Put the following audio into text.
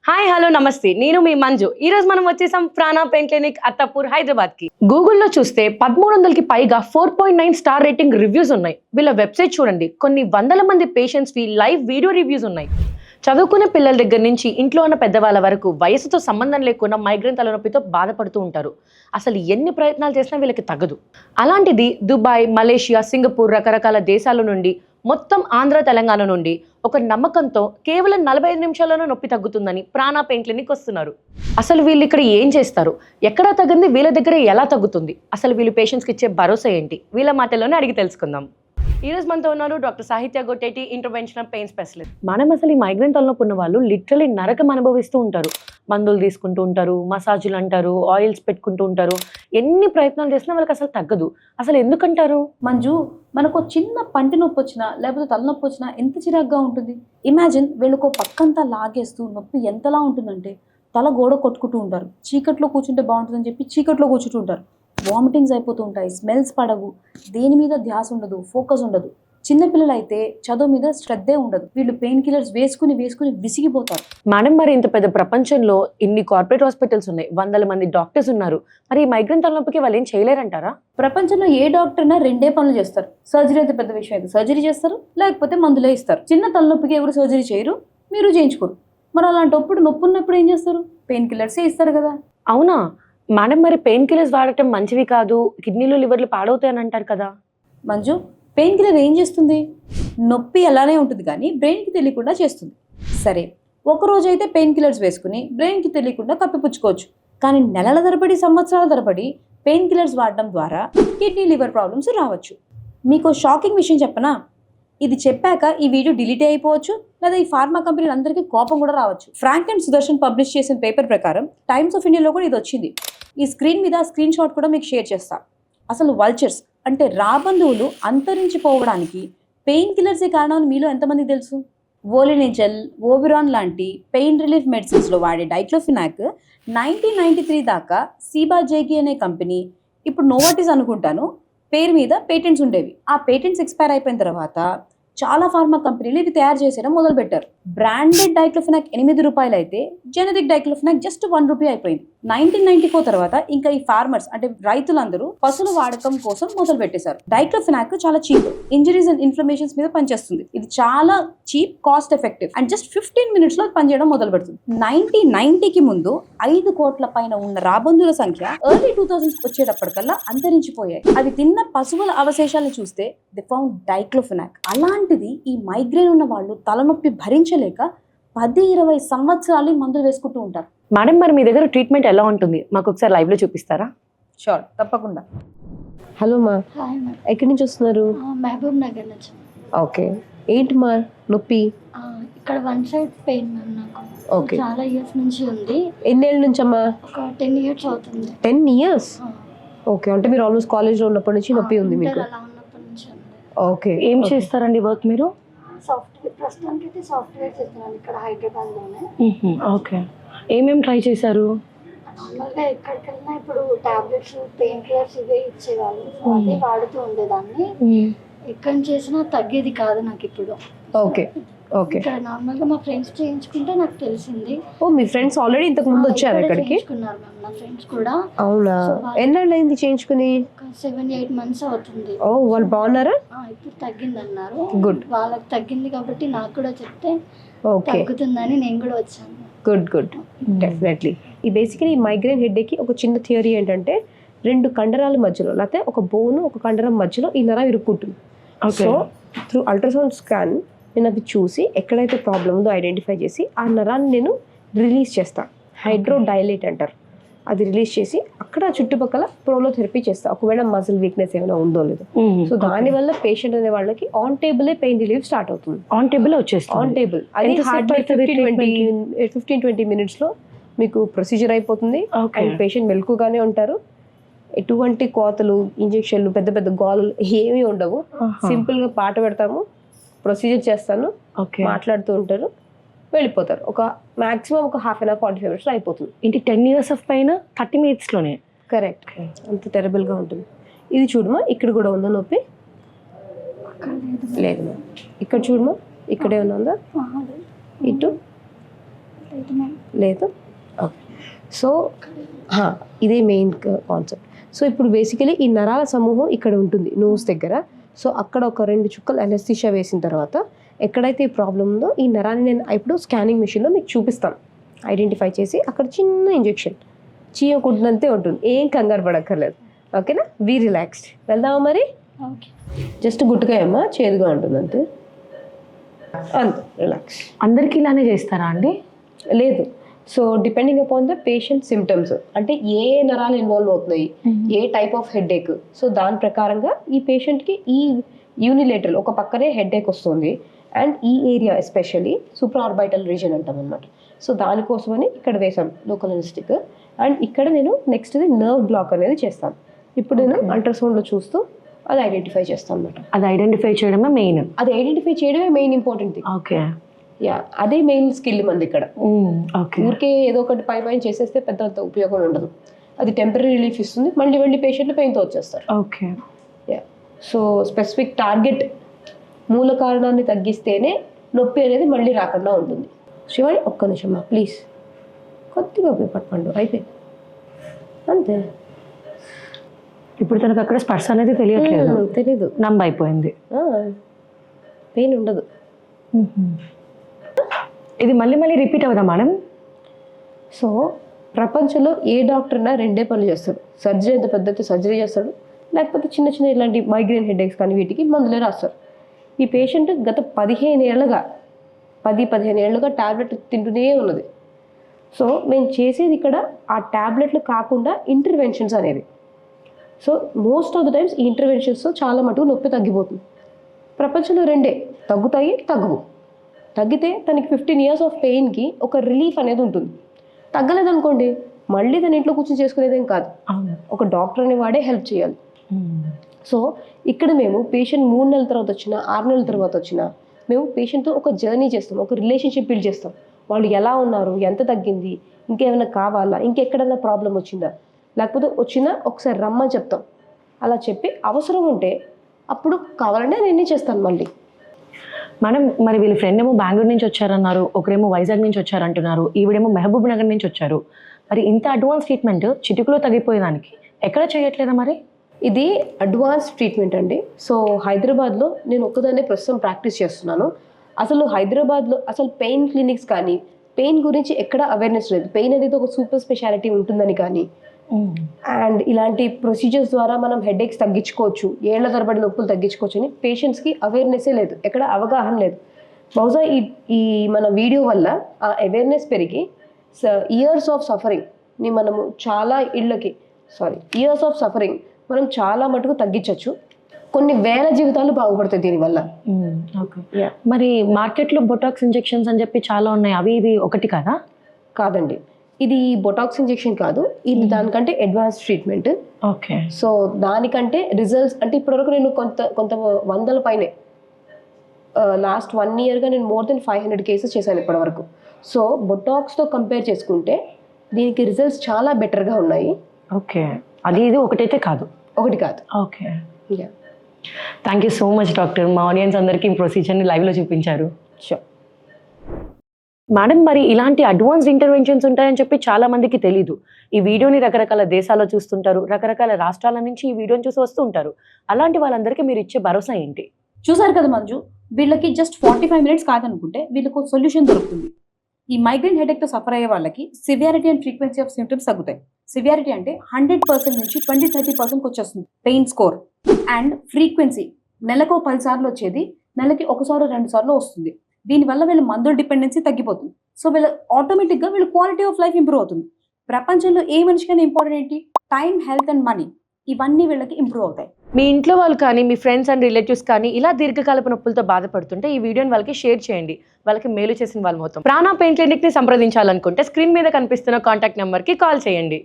Hi hello నమస్తే నేను మీ మంజు. ఈ రోజు మనం వచ్చేసాం ప్రాణ పెయిన్ క్లినిక్ అత్తపూర్ హైదరాబాద్ కి. గూగుల్లో చూస్తే 1300కి పైగా 4.9 స్టార్ రేటింగ్ రివ్యూస్ ఉన్నాయి. వీళ్ళ వెబ్సైట్ చూడండి, కొన్ని వందల మంది పేషెంట్స్ వి లైవ్ వీడియో రివ్యూస్ ఉన్నాయి. చదువుకునే పిల్లల దగ్గర నుంచి ఇంట్లో ఉన్న పెద్దవాళ్ళ వరకు వయసుతో సంబంధం లేకుండా మైగ్రేన్ తలనొప్పితో బాధపడుతూ ఉంటారు. అసలు ఎన్ని ప్రయత్నాలు చేసినా వీళ్ళకి తగ్గదు. అలాంటిది దుబాయ్, మలేషియా, సింగపూర్ రకరకాల దేశాల నుండి, మొత్తం ఆంధ్ర తెలంగాణ నుండి ఒక నమ్మకంతో కేవలం 45 నిమిషాల్లోనే నొప్పి తగ్గుతుందని ప్రాణ పెయిన్ క్లినిక్ వస్తున్నారు. అసలు వీళ్ళు ఇక్కడ ఏం చేస్తారు, ఎక్కడ తగ్గింది, వీళ్ళ దగ్గర ఎలా తగ్గుతుంది, అసలు వీళ్ళు పేషెంట్స్కి ఇచ్చే భరోసా ఏంటి, వీళ్ళ మాటల్లోనే అడిగి తెలుసుకుందాం. ఈ రోజు మనతో ఉన్నారు డాక్టర్ సాహిత్య గొట్టేటి, ఇంటర్వెన్షనల్ పెయిన్ స్పెషలిస్ట్. మనం అసలు ఈ మైగ్రేన్ తలనొప్పి ఉన్న వాళ్ళు లిటరలీ నరకం అనుభవిస్తూ ఉంటారు. మందులు తీసుకుంటూ ఉంటారు, మసాజులు అంటారు, ఆయిల్స్ పెట్టుకుంటూ ఉంటారు. ఎన్ని ప్రయత్నాలు చేసినా వాళ్ళకి అసలు తగ్గదు. అసలు ఎందుకంటారు? మంజు, మనకు చిన్న పంటి నొప్పి వచ్చినా లేకపోతే తలనొప్పి వచ్చినా ఎంత చిరాగ్గా ఉంటుంది. ఇమాజిన్ వీళ్ళకో పక్కంతా లాగేస్తూ నొప్పి ఎంతలా ఉంటుందంటే తల గోడ కొట్టుకుంటూ ఉంటారు. చీకట్లో కూర్చుంటే బాగుంటుందని చెప్పి చీకట్లో కూర్చుంటూ ఉంటారు. వామిటింగ్స్ అయిపోతూ ఉంటాయి, స్మెల్స్ పడవు, దేని మీద ధ్యాస ఉండదు, ఫోకస్ ఉండదు. చిన్నపిల్లలు అయితే చదువు మీద శ్రద్ధే ఉండదు. వీళ్ళు పెయిన్ కిల్లర్స్ వేసుకుని విసిగిపోతారు. మేడం, మరి ఇంత పెద్ద ప్రపంచంలో ఇన్ని కార్పొరేట్ హాస్పిటల్స్ ఉన్నాయి, వందల మంది డాక్టర్స్ ఉన్నారు, మరి ఈ మైగ్రేన్ తలనొప్పికి వాళ్ళు ఏం చేయలేరంటారా? ప్రపంచంలో ఏ డాక్టర్ అయినా రెండే పనులు చేస్తారు. సర్జరీ అయితే పెద్ద విషయం అయితే సర్జరీ చేస్తారు, లేకపోతే మందులే ఇస్తారు. చిన్న తలనొప్పికి ఎవరు సర్జరీ చేయరు, మీరు చేయించుకోరు. మరి అలాంటప్పుడు నొప్పి ఉన్నప్పుడు ఏం చేస్తారు? పెయిన్ కిల్లర్సే ఇస్తారు కదా. అవునా మేడం, మరి పెయిన్ కిల్లర్స్ వాడటం మంచివి కాదు, కిడ్నీలు లివర్లు పాడవుతాయని అంటారు కదా. మంజు, పెయిన్ కిల్లర్ ఏం చేస్తుంది? నొప్పి అలానే ఉంటుంది కానీ బ్రెయిన్కి తెలియకుండా చేస్తుంది. సరే, ఒకరోజు అయితే పెయిన్ కిల్లర్స్ వేసుకుని బ్రెయిన్కి తెలియకుండా కప్పిపుచ్చుకోవచ్చు. కానీ నెలల తరబడి, సంవత్సరాల తరబడి పెయిన్ కిల్లర్స్ వాడడం ద్వారా కిడ్నీ లివర్ ప్రాబ్లమ్స్ రావచ్చు. మీకు షాకింగ్ విషయం చెప్పనా? ఇది చెప్పాక ఈ వీడియో డిలీట్ అయిపోవచ్చు, లేదా ఈ ఫార్మా కంపెనీలు అందరికీ కోపం కూడా రావచ్చు. ఫ్రాంక్ అండ్ సుదర్శన్ పబ్లిష్ చేసిన పేపర్ ప్రకారం టైమ్స్ ఆఫ్ ఇండియాలో కూడా ఇది వచ్చింది. ఈ స్క్రీన్ మీద స్క్రీన్ షాట్ కూడా మీకు షేర్ చేస్తా. అసలు వల్చర్స్ అంటే రాబంధువులు అంతరించిపోవడానికి పెయిన్ కిల్లర్సే కారణం మీలో ఎంతమందికి తెలుసు? వోలినిజల్, ఓబిరాన్ లాంటి పెయిన్ రిలీఫ్ మెడిసిన్స్లో వాడే డైక్లోఫినాక్ 1993 దాకా సీబాజేకి అనే కంపెనీ, ఇప్పుడు నోవాటిస్ అనుకుంటాను, పేరు మీద పేటెంట్స్ ఉండేవి. ఆ పేటెంట్స్ ఎక్స్పైర్ అయిపోయిన తర్వాత చాలా ఫార్మా కంపెనీలు ఇవి తయారు చేసేయడం మొదలుపెట్టారు. బ్రాండెడ్ డైక్లోఫినాక్ 8 రూపాయలు అయితే జెనరిక్ డైక్లోఫినాక్ జస్ట్ 1 రూపీ అయిపోయింది. 1994 తర్వాత ఇంకా ఈ ఫార్మర్స్ అంటే రైతులందరూ పశువుల వాడకం కోసం మొదలు పెట్టేశారు. డైక్లోఫినాక్ చాలా చీప్, ఇంజరీస్ అండ్ ఇన్ఫ్లమేషన్స్ మీద పనిచేస్తుంది. ఇది చాలా cheap, cost effective and just 15 minutes లో పనిచేయడం మొదలు పెడుతుంది. 1990కి ముందు 5 కోట్ల పైన ఉన్న రాబందుల సంఖ్య ఎర్లీ 2000s వచ్చేటప్పటికల్లా అంతరించిపోయాయి. అవి తిన్న పశువుల అవశేషాలను చూస్తే ది ఫౌండ్ డైక్లోఫినాక్. అలాంటిది ఈ మైగ్రేన్ ఉన్న వాళ్ళు తలనొప్పి భరించలేక 10-20 సంవత్సరాలు మందులు వేసుకుంటూ ఉంటారు. మేడం, మరి మీ దగ్గర ట్రీట్మెంట్ ఎలా ఉంటుంది, మాకు ఒకసారి లైవ్ లో చూపిస్తారా? షూర్, తప్పకుండా. హలో మా, హాయ్ మ్యామ్. ఎక్కడి నుంచి వస్తున్నారు? మహబూబ్ నగర్ నుంచి. ఓకే, ఏంటి మా నొప్పి? ఇక్కడ వన్ సైడ్ పెయిన్ మ్యామ్ నాకు. ఓకే, చాలా ఇయర్స్ నుంచి ఉంది. ఎన్నేళ్ళ నుంచి అమ్మా? ఒక 10 years అవుతుంది. 10 years? ఓకే, అంటే మీరు ఆల్మోస్ట్ కాలేజ్లో ఉన్నప్పటి నుంచి నొప్పి ఉంది మీకు? అలా ఉన్నప్పటి నుంచి ఉంది. ఓకే, ఏం చేస్తారండి వర్క్ మీరు? సాఫ్ట్వేర్, ప్రస్తుతానికి అయితే సాఫ్ట్వేర్ చేస్తున్నాను ఇక్కడ హైదరాబాద్లోనే. ఓకే, ఏమేమి ట్రై చేశారు? నార్మల్గా ఎక్కడికి వెళ్ళినా ఇప్పుడు టాబ్లెట్స్, పెయిన్ కిల్లర్స్ ఇవే ఇచ్చేవాళ్ళు, సో అదే వాడుతూ ఉండేదాన్ని. ఎక్కడ చేసినా తగ్గేది కాదు నాకు ఇప్పుడు. ఓకే ఓకే, ఇక్కడ నార్మల్గా మా ఫ్రెండ్స్ చేయించుకుంటే నాకు తెలిసింది. ఓ, మీ ఫ్రెండ్స్ ఆల్రెడీ ఇంతకు ముందు వచ్చారు ఇక్కడికి? చేయించుకున్నారు మ్యామ్ నా ఫ్రెండ్స్ కూడా. అవునా, ఎన్నాళ్ళు అయింది చేయించుకుని? ఒక 7-8 months అవుతుంది. ఓ, వాళ్ళు బాగున్నారా? ఇప్పుడు తగ్గింది అన్నారు. గుడ్, వాళ్ళకి తగ్గింది కాబట్టి నాకు కూడా చెప్తే ఓకే, తగ్గుతుందని నేను కూడా వచ్చాను. Good good, definitely. ఈ బేసికలీ మైగ్రేన్ హెడ్ఏక్కి ఒక చిన్న థియరీ ఏంటంటే 2 కండరాల మధ్యలో, లేకపోతే ఒక బోను ఒక కండరం మధ్యలో ఈ నరం ఇరుక్కుంటుంది. సో త్రూ అల్ట్రాసౌండ్ స్కాన్ నేను అవి చూసి ఎక్కడైతే ప్రాబ్లం ఉందో ఐడెంటిఫై చేసి ఆ నరాన్ని నేను రిలీజ్ చేస్తాను. హైడ్రోడైలేట్ అంటారు. అది రిలీజ్ చేసి అక్కడ చుట్టుపక్కల ప్రోలోథెరపీ చేస్తా, ఒకవేళ మజిల్ వీక్నెస్ ఏమైనా ఉందో లేదో. సో దానివల్ల పేషెంట్ అనే వాళ్ళకి ఆన్ టేబులే పెయిన్ రిలీఫ్ స్టార్ట్ అవుతుంది. ఆన్ టేబుల్ వచ్చేస్తుంది. ఆన్ టేబుల్ అది 15-20 minutes లో మీకు ప్రొసీజర్ అయిపోతుంది. అండ్ పేషెంట్ మెలకుగానే ఉంటారు. ఎటువంటి కోతలు, ఇంజెక్షన్లు, పెద్ద పెద్ద గోళలు ఏమీ ఉండవు. సింపుల్ గా పాట పెడతాము, ప్రొసీజర్ చేస్తాను, మాట్లాడుతూ ఉంటారు, వెళ్ళిపోతారు. ఒక మాక్సిమం ఒక 1/2 hour 45 minutes అయిపోతుంది. ఇంటి 10 years ఆఫ్ పైన 30 minutes లోనే. కరెక్ట్, అంత టెరబుల్ గా ఉంటుంది. ఇది చూడమా, ఇక్కడ కూడా ఉందా నొప్పి? లేదు, ఇక్కడ చూడమా, ఇక్కడే ఉందా? ఇటు లేదు. ఓకే. సో ఇదే మెయిన్ కాన్సెప్ట్. సో ఇప్పుడు బేసికలీ ఈ నరాల సమూహం ఇక్కడ ఉంటుంది నోస్ దగ్గర. సో అక్కడ ఒక 2 చుక్కలు అనెస్థీషియా వేసిన తర్వాత ఎక్కడైతే ఈ ప్రాబ్లం ఉందో ఈ నరాన్ని నేను ఇప్పుడు స్కానింగ్ మిషన్లో మీకు చూపిస్తాను. ఐడెంటిఫై చేసి అక్కడ చిన్న ఇంజెక్షన్ చీయకుంటున్నంతే ఉంటుంది, ఏం కంగారు పడక్కర్లేదు. ఓకేనా? Be relaxed. వెళ్దామా మరి? ఓకే. జస్ట్ గుట్టుకాయమ్మా, చేదుగా ఉంటుంది అంతే. అంతే, రిలాక్స్. అందరికీ ఇలానే చేస్తారా అండి? లేదు. So depending upon the patient symptoms, అంటే ఏ నరాలు ఇన్వాల్వ్ అవుతున్నాయి, ఏ టైప్ ఆఫ్ హెడేక్, సో దాని ప్రకారంగా ఈ పేషెంట్కి ఈ యూనిలేటరల్ ఒక పక్కనే హెడేక్ వస్తుంది అండ్ ఈ ఏరియా ఎస్పెషల్లీ సూపర్ ఆర్బైటల్ రీజన్ అంటాం అనమాట. సో దానికోసమని ఇక్కడ వేసాం లోకల్ అనెస్థెటిక్. అండ్ ఇక్కడ నేను నెక్స్ట్ది నర్వ్ బ్లాక్ అనేది చేస్తాను. ఇప్పుడు నేను అల్ట్రాసౌండ్లో చూస్తూ అది ఐడెంటిఫై చేస్తాను అనమాట. అది ఐడెంటిఫై చేయడమే మెయిన్. అది ఐడెంటిఫై చేయడమే main important thing. Okay. Yeah, అదే మెయిన్ స్కిల్ మంది ఇక్కడ. ఓకే. ఊరికే ఏదో ఒకటి పై చేసేస్తే పెద్ద ఉపయోగం ఉండదు. అది టెంపరీ రిలీఫ్ ఇస్తుంది, మళ్ళీ పేషెంట్లు పెయిన్తో వచ్చేస్తారు. Okay. Yeah, so specific target మూల కారణాన్ని తగ్గిస్తేనే నొప్పి అనేది మళ్ళీ రాకుండా ఉంటుంది. శివాని ఒక్క నిమిషమ్మా ప్లీజ్, కొద్దిగా పట్టుకోండి, అయిపోయింది అంతే. ఇప్పుడు తనకు అక్కడ స్పర్శ అనేది తెలియట్లేదు, తెలీదు, నంబ్ అయిపోయింది, పెయిన్ ఉండదు. ఇది మళ్ళీ రిపీట్ అవుదా మేడం? సో ప్రపంచంలో ఏ డాక్టర్ అయినా 2 పనులు చేస్తాడు. సర్జరీ ఎంత పెద్ద సర్జరీ చేస్తాడు, లేకపోతే చిన్న ఇలాంటి మైగ్రేన్ హెడేక్స్ కానీ వీటికి మందులే రాస్తారు. ఈ పేషెంట్ గత 15 ఏళ్ళుగా టాబ్లెట్ తింటూనే ఉన్నది. సో మేము చేసేది ఇక్కడ ఆ టాబ్లెట్లు కాకుండా ఇంటర్వెన్షన్స్ అనేవి. So most of the times ఈ ఇంటర్వెన్షన్స్తో చాలా మటుకు నొప్పి తగ్గిపోతుంది. ప్రపంచంలో 2 తగ్గుతాయి, తగ్గవు. తగ్గితే తనకి 15 years ఆఫ్ పెయిన్కి ఒక రిలీఫ్ అనేది ఉంటుంది. తగ్గలేదనుకోండి మళ్ళీ తన ఇంట్లో కూర్చొని చేసుకునేదేం కాదు, ఒక డాక్టర్ అనే వాడే హెల్ప్ చేయాలి. సో ఇక్కడ మేము పేషెంట్ 3 నెలల తర్వాత వచ్చినా 6 నెలల తర్వాత వచ్చినా మేము పేషెంట్తో ఒక జర్నీ చేస్తాం, ఒక రిలేషన్షిప్ బిల్డ్ చేస్తాం. వాళ్ళు ఎలా ఉన్నారు, ఎంత తగ్గింది, ఇంకేమైనా కావాలా, ఇంకెక్కడైనా ప్రాబ్లం వచ్చిందా, లేకపోతే వచ్చినా ఒకసారి రమ్మని చెప్తాం. అలా చెప్పి అవసరం ఉంటే అప్పుడు కావాలంటే నేను చేస్తాను మళ్ళీ. మేడం మరి వీళ్ళ ఫ్రెండ్ ఏమో బెంగళూరు నుంచి వచ్చారన్నారు, ఒకరేమో వైజాగ్ నుంచి వచ్చారంటున్నారు, ఈవిడేమో మహబూబ్ నగర్ నుంచి వచ్చారు. మరి ఇంత అడ్వాన్స్ ట్రీట్మెంట్ చిటికలో తగ్గిపోయేదానికి ఎక్కడ చేయట్లేదా మరి? ఇది అడ్వాన్స్ ట్రీట్మెంట్ అండి. సో హైదరాబాద్లో నేను ఒక్కదాన్నే ప్రస్తుతం ప్రాక్టీస్ చేస్తున్నాను. అసలు హైదరాబాద్లో అసలు పెయిన్ క్లినిక్స్ కానీ పెయిన్ గురించి ఎక్కడ అవేర్నెస్ లేదు. పెయిన్ అనేది ఒక సూపర్ స్పెషాలిటీ ఉంటుందని కానీ అండ్ ఇలాంటి ప్రొసీజర్స్ ద్వారా మనం హెడేక్స్ తగ్గించుకోవచ్చు, ఏళ్ల తరబడి నొప్పులు తగ్గించుకోవచ్చు అని పేషెంట్స్కి అవేర్నెస్సే లేదు, ఎక్కడ అవగాహన లేదు. బహుశా ఈ మన వీడియో వల్ల ఆ అవేర్నెస్ పెరిగి ఇయర్స్ ఆఫ్ సఫరింగ్ని మనము చాలా ఇయర్స్ ఆఫ్ సఫరింగ్ మనం చాలా మటుకు తగ్గించవచ్చు. కొన్ని వేల జీవితాలు బాగుపడతాయి దీనివల్ల. మరి మార్కెట్లో బొటాక్స్ ఇంజెక్షన్స్ అని చెప్పి చాలా ఉన్నాయి, అవి ఇవి ఒకటి కదా? కాదండి, ఇది బొటాక్స్ ఇంజెక్షన్ కాదు, ఇది దానికంటే అడ్వాన్స్ ట్రీట్మెంట్. ఓకే. సో దానికంటే రిజల్ట్స్ అంటే ఇప్పటివరకు నేను కొంత వందల పైనే లాస్ట్ 1 yearగా నేను more than 500 కేసెస్ చేశాను ఇప్పటివరకు. సో బొటాక్స్తో కంపేర్ చేసుకుంటే దీనికి రిజల్ట్స్ చాలా బెటర్గా ఉన్నాయి. ఓకే, అది ఇది ఒకటైతే కాదు? ఒకటి కాదు. Okay. Thank you so much doctor, మా ఆడియన్స్ అందరికీ ఈ ప్రొసీజర్ని లైవ్లో చూపించారు. షూర్ మేడం, మరి ఇలాంటి అడ్వాన్స్డ్ ఇంటర్వెన్షన్స్ ఉంటాయని చెప్పి చాలా మందికి తెలీదు. ఈ వీడియోని రకరకాల దేశాల్లో చూస్తుంటారు, రకరకాల రాష్ట్రాల నుంచి ఈ వీడియోని చూసి వస్తూ ఉంటారు. అలాంటి వాళ్ళందరికీ మీరు ఇచ్చే భరోసా ఏంటి? చూసారు కదా మంజు, వీళ్ళకి జస్ట్ 45 minutes కాదనుకుంటే వీళ్ళకు సొల్యూషన్ దొరుకుతుంది. ఈ మైగ్రేన్ హెడేక్తో సఫర్ అయ్యే వాళ్ళకి severity and frequency of symptoms తగ్గుతాయి. సివియారిటీ అంటే 100% నుంచి 20-30%కి వచ్చేస్తుంది పెయిన్ స్కోర్. అండ్ ఫ్రీక్వెన్సీ నెలకు 10 సార్లు వచ్చేది నెలకి 1 సార్లు 2 సార్లు వస్తుంది. దీనివల్ల వీళ్ళ మందుల డిపెండెన్సీ తగ్గిపోతుంది. సో వీళ్ళ ఆటోమేటిక్గా వీళ్ళ క్వాలిటీ ఆఫ్ లైఫ్ ఇంప్రూవ్ అవుతుంది. ప్రపంచంలో ఏ మనిషికైనా ఇంపార్టెంట్ ఏంటి? Time, health and money. ఇవన్నీ వీళ్ళకి ఇంప్రూవ్ అవుతాయి. మీ ఇంట్లో వాళ్ళు కానీ మీ ఫ్రెండ్స్ అండ్ రిలేటివ్స్ కానీ ఇలా దీర్ఘకాలపు నొప్పులతో బాధపడుతుంటే ఈ వీడియోని వాళ్ళకి షేర్ చేయండి, వాళ్ళకి మేలు చేసిన వాళ్ళు మొత్తం. ప్రాణ పెయిన్ క్లినిక్ని సంప్రదించాలనుకుంటే స్క్రీన్ మీద కనిపిస్తున్న కాంటాక్ట్ నెంబర్కి కాల్ చేయండి.